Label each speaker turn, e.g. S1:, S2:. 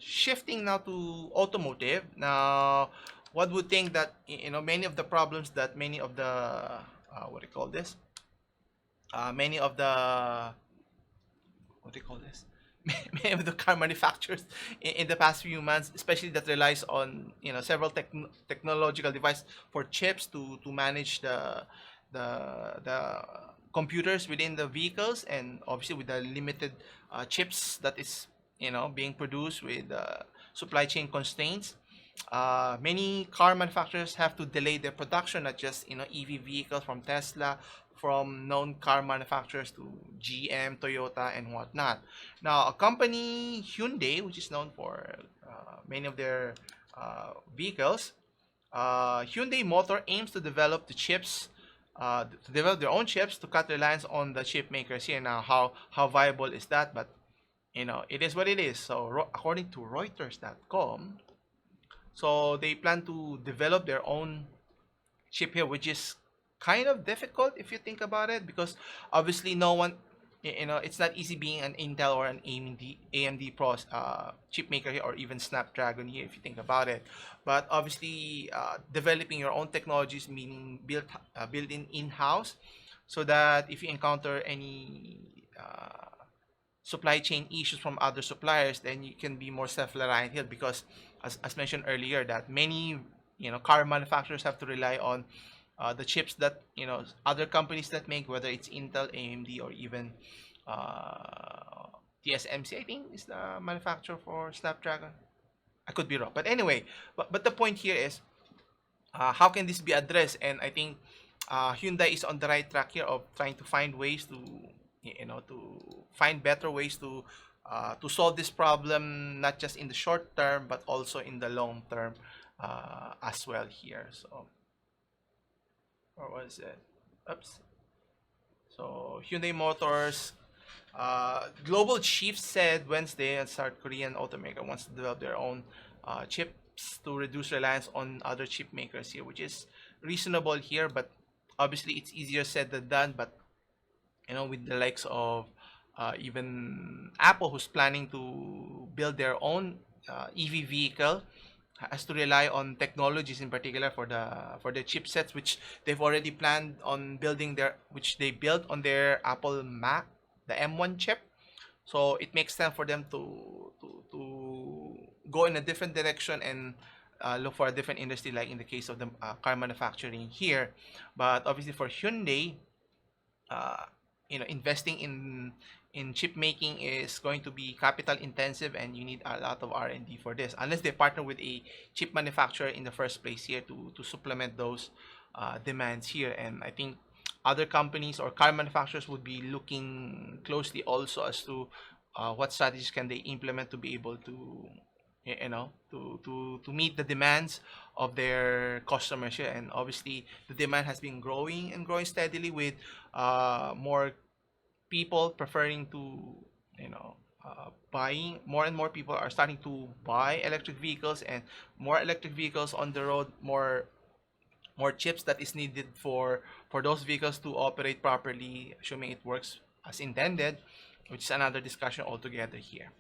S1: shifting now to automotive. Now, one would think that many of the problems that many of the what do you call this? Many of the what do you call this? Many of the car manufacturers in the past few months, especially that relies on several technological devices for chips to manage the computers within the vehicles, and obviously with the limited chips that is being produced with supply chain constraints. Many car manufacturers have to delay their production, not just EV vehicles from Tesla, from known car manufacturers to GM, Toyota, and whatnot. Now, a company Hyundai, which is known for many of their vehicles, Hyundai Motor aims to develop the chips, to develop their own chips to cut reliance on the chip makers here. Now, how viable is that? But it is what it is. So, according to Reuters.com, so they plan to develop their own chip here, which is kind of difficult if you think about it, because obviously no one, it's not easy being an Intel or an AMD pros chip maker here, or even Snapdragon here if you think about it. But obviously, developing your own technologies, meaning built in-house, so that if you encounter any supply chain issues from other suppliers, then you can be more self-reliant here, because as mentioned earlier, that many car manufacturers have to rely on the chips that other companies that make, whether it's Intel, AMD, or even TSMC, I think is the manufacturer for Snapdragon. I could be wrong, but anyway, but the point here is, how can this be addressed? And I think Hyundai is on the right track here of trying to find ways to find better ways to solve this problem, not just in the short term but also in the long term as well here. So, or was it? Oops. So Hyundai Motors global chief said Wednesday that South Korean automaker wants to develop their own chips to reduce reliance on other chip makers here, which is reasonable here, but obviously it's easier said than done. But with the likes of even Apple, who's planning to build their own EV vehicle, has to rely on technologies in particular for the chipsets, which they've already planned on building which they built on their Apple Mac, the M1 chip. So it makes sense for them to go in a different direction and look for a different industry, like in the case of the car manufacturing here. But obviously for Hyundai, uh, investing in chip making is going to be capital intensive, and you need a lot of R&D for this, unless they partner with a chip manufacturer in the first place here to supplement those demands here. And I think other companies or car manufacturers would be looking closely also as to what strategies can they implement to be able to to meet the demands of their customers here. And obviously the demand has been growing and growing steadily, with more people preferring to buying, more and more people are starting to buy electric vehicles, and more electric vehicles on the road, more chips that is needed for those vehicles to operate properly, assuming it works as intended, which is another discussion altogether here.